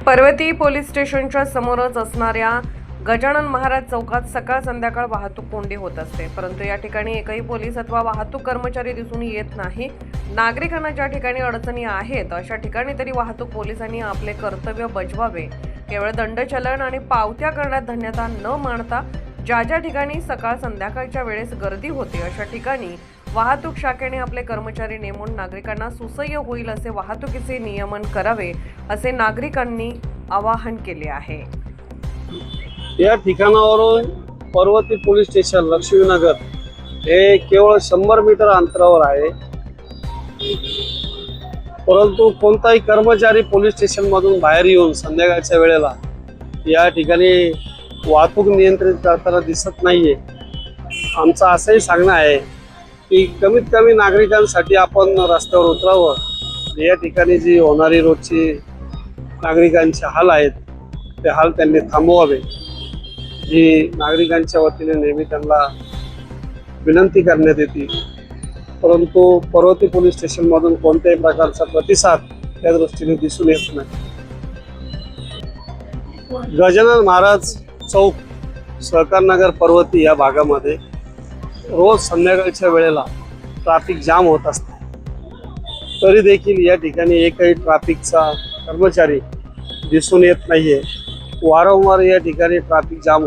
Parvati police स्टेशनच्या समोरच असणाऱ्या गजानन महाराज चौकात सकाळ संध्याकाळ वाहतूक कोंडी होत असते, परंतु या ठिकाणी एकही पोलीस अथवा वाहतूक कर्मचारी दिसून येत नाही। नागरिकांना ज्या ठिकाणी अडचणी आहेत अशा ठिकाणी तरी वाहतूक पोलिसांनी आपले कर्तव्य बजावावे। केवळ दंडचलन आणि पावत्या करण्यात धन्यता न मानता ज्या ठिकाणी सकाळ संध्याकाळच्या वेळेस गर्दी होते अशा ठिकाणी वाहतूक शाखेने आपले कर्मचारी नेमून नागरिकांना सुसह्य होईल असे वाहतुकीचे नियमन करावे असे नागरिकांनी आवाहन केले आहे। या ठिकाणावरून पर्वती पोलीस स्टेशन लक्ष्मीनगर हे केवळ 100 मीटर अंतरावर आहे, परंतु कोणताही कर्मचारी पोलीस स्टेशन मधून बाहेर येऊन संध्याकाळच्या वेळेला या ठिकाणी वाहतूक नियंत्रित करताना दिसत नाहीये। आमचं असंही सांगणं आहे की कमीत कमी नागरिकांसाठी आपण रस्त्यावर उतरावं। या ठिकाणी जी होणारी रोजची नागरिकांचे हाल आहेत ते हाल त्यांनी थांबवावे, जी नागरिकांच्या वतीने नेहमी त्यांना विनंती करण्यात येते, परंतु पर्वती पोलीस स्टेशन मधून कोणत्याही प्रकारचा प्रतिसाद त्या दृष्टीने दिसून येत नाही। गजानन महाराज चौक, सहकारनगर, पर्वती या भागामध्ये रोज संध्याकाळच्या वेळेला ट्रॅफिक जाम होत असते, तरी देखील या ठिकाणी एकही ट्रॅफिकचा कर्मचारी दिसून येत नाहीये। वारंवार या ठिकाणी ट्रॅफिक जाम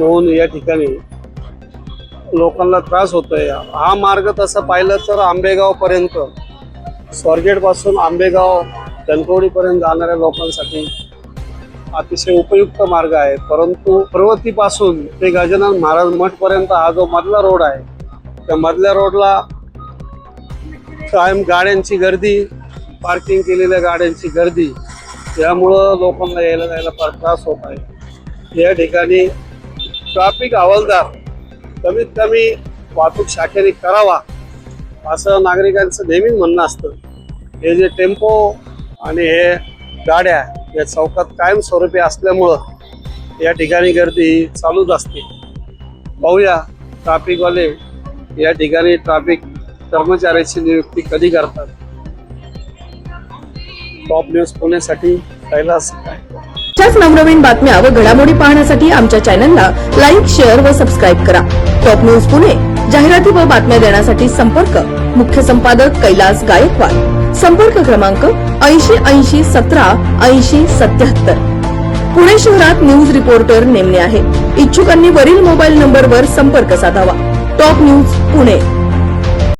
होऊन या ठिकाणी लोकांना त्रास होतोय। हा मार्ग तसं पाहिलं तर आंबेगाव पर्यंत, स्वारगेट पासून आंबेगाव धनकवडी पर्यंत जाणाऱ्या लोकांसाठी अतिशय उपयुक्त मार्ग आहे, परंतु पर्वती पासून ते गजानन महाराज मठ पर्यंत हा जो मधला रोड आहे त्या मधल्या रोडला कायम गाड्यांची गर्दी, पार्किंग केलेल्या गाड्यांची गर्दी, यामुळं लोकांना यायला जायला फार त्रास होत आहे। या ठिकाणी ट्रॅफिक हवालदार कमीत कमी वाहतूक शाखेने करावा असं नागरिकांचं नेहमी म्हणणं असतं। हे जे टेम्पो आणि हे गाड्या या चौकात कायमस्वरूपी असल्यामुळं या ठिकाणी गर्दी चालूच असते। पाहूया ट्रॅफिकवाले या ठिकाणी ट्रॅफिक कर्मचाऱ्याची नियुक्ती कधी करतात। टॉप न्यूज पुण्यासाठी कैलास अशाच नवनवीन बातम्या व घडामोडी पाहण्यासाठी आमच्या चॅनलला लाईक, शेअर व सबस्क्राईब करा। टॉप न्यूज पुणे जाहिराती व बातम्या देण्यासाठी संपर्क मुख्य संपादक कैलास गायकवाड, संपर्क क्रमांक 8080 17 80 77। पुणे शहरात न्यूज रिपोर्टर नेमणे आहे। इच्छुकांनी वरील मोबाईल नंबरवर संपर्क साधावा। Top news Pune.